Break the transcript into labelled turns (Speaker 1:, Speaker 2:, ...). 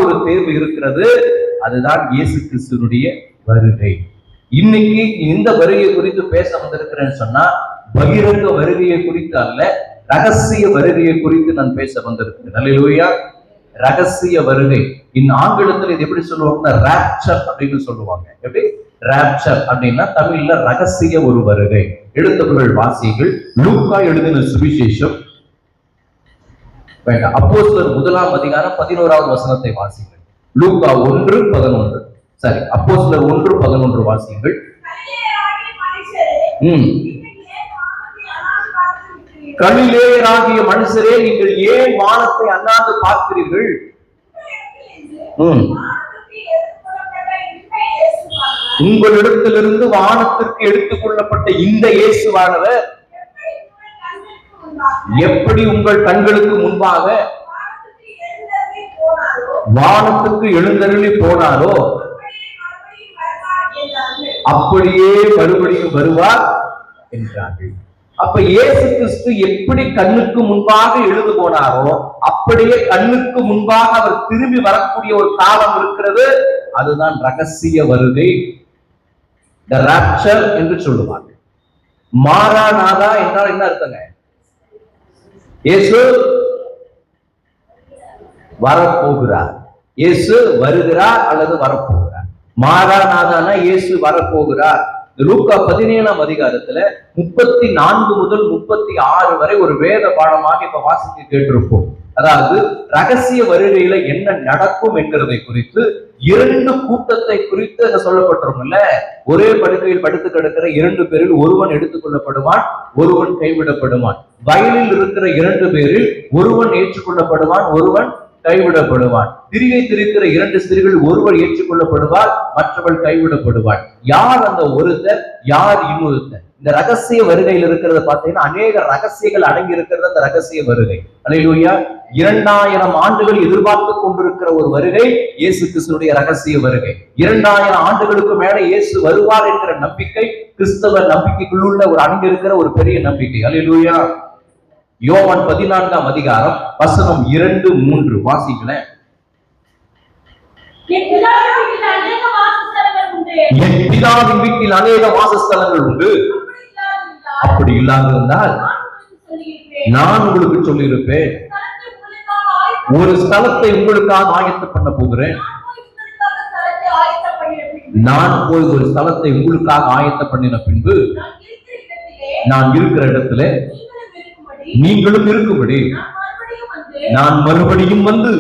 Speaker 1: ஒரு தேர்வு இருக்கிறது. அதுதான் இயேசு கிறிஸ்துவினுடைய வருகை. இன்னைக்கு இந்த வருகை குறித்து பேச வந்திருக்கிறேன்னு சொன்னா, பகிரங்க வருகையை குறித்து அல்ல, ரகசிய வருகையை குறித்து நான் பேச வந்திருக்கிறேன். அல்லேலூயா. ரகசிய வருகை. ஆங்கிலத்தில் இது எப்படி சொல்லுவாங்கன்னா ராப்சர் அப்படின்னு சொல்லுவாங்க. எப்படி? ராப்சர் அப்படின்னா தமிழ்ல ரகசிய ஒரு வருகை. எழுத்துக்கள் வாசிகள். லூக்கா எழுதின சுவிசேஷம் வேண்டாம், அப்போஸ்தலர் 1ஆம் அதிகாரம் 11வது வசனத்தை வாசிங்கள். லூக்கா 1:11. சரி, அப்போஸ்தலர் 1:11 வாசிங்கள். கலிலேயராகிய மனுஷரே, நீங்கள் ஏன் வானத்தை அண்ணாந்து பார்க்கிறீர்கள்? உங்களிடத்திலிருந்து வானத்திற்கு எடுத்துக் கொள்ளப்பட்ட இந்த இயேசுவானவர் எப்படி உங்கள் கண்களுக்கு முன்பாக வானத்துக்கு எழுந்தருளி போனாரோ அப்படியே மறுபடியும் வருவார் என்றார்கள். அப்ப இயேசு கிறிஸ்து எப்படி கண்ணுக்கு முன்பாக எழுந்து போனாரோ அப்படியே கண்ணுக்கு முன்பாக அவர் திரும்பி வரக்கூடிய ஒரு காலம் இருக்கிறது. அதுதான் ரகசிய வருகை, தி ராப்சர் என்று சொல்லுவாங்க. மாராநாதா என்றால் என்ன அர்த்தங்க? இயேசு வரப்போகிறார், இயேசு வருகிறார் அல்லது வரப்போகிறார். மாராநாதானா இயேசு வரப்போகிறார். லூக்கா 17ஆம் அதிகாரத்துல 34 முதல் 36 வரை ஒரு வேத பாடமாக இப்ப வாசித்து கேட்டிருப்போம். அதாவது ரகசிய வருகையில என்ன நடக்கும் என்கிறதை குறித்து 2 கூட்டத்தை குறித்து சொல்லப்பட்டிருக்கும்ல. ஒரே படுக்கையில் படுத்து கிடக்கிற 2 பேரில் ஒருவன் எடுத்துக்கொள்ளப்படுவான், ஒருவன் கைவிடப்படுவான். வயலில் இருக்கிற 2 பேரில் ஒருவன் ஏற்றுக்கொள்ளப்படுவான், ஒருவன் கைவிடப்படுவான். திரிகை திரிக்கிற 2 ஸ்திரீகள், ஒருவர் ஏற்றுக்கொள்ளப்படுவார், மற்றவள் கைவிடப்படுவாள். யார் அந்த ஒருத்தர், யார் இன்னொருத்தர்? இந்த ரகசிய வருகையில் இருக்கிறத பார்த்தீங்கன்னா அநேக ரகசியங்கள் அடங்கி இருக்கிறது அந்த ரகசிய வருகை. அல்லேலூயா. 2000 ஆண்டுகள் எதிர்பார்த்து கொண்டிருக்கிற ஒரு வருகை இயேசு கிறிஸ்துடைய ரகசிய வருகை. 2000 ஆண்டுகளுக்கு மேல இயேசு வருவார் என்கிற நம்பிக்கை கிறிஸ்தவ நம்பிக்கைக்குள்ள ஒரு அடங்கி இருக்கிற ஒரு பெரிய நம்பிக்கை. அல்லேலூயா. யோவான் 14ஆம் அதிகாரம் வசனம் 2-3 வாசிங்களேன். என் பிதாவின் வீட்டில் அநேக வாசஸ்தலங்கள் உண்டு. அப்படி இல்லாதிருந்தால் நான் உங்களுக்கு சொல்லியிருப்பேன். ஒரு ஸ்தலத்தை உங்களுக்காக ஆயத்தம் பண்ண போகிறேன். நான் போய் ஒரு ஸ்தலத்தை உங்களுக்காக ஆயத்தம் பண்ணின பின்பு நான் இருக்கிற இடத்துல நீங்களும் இருக்கும்படி நான் மறுபடியும் வந்து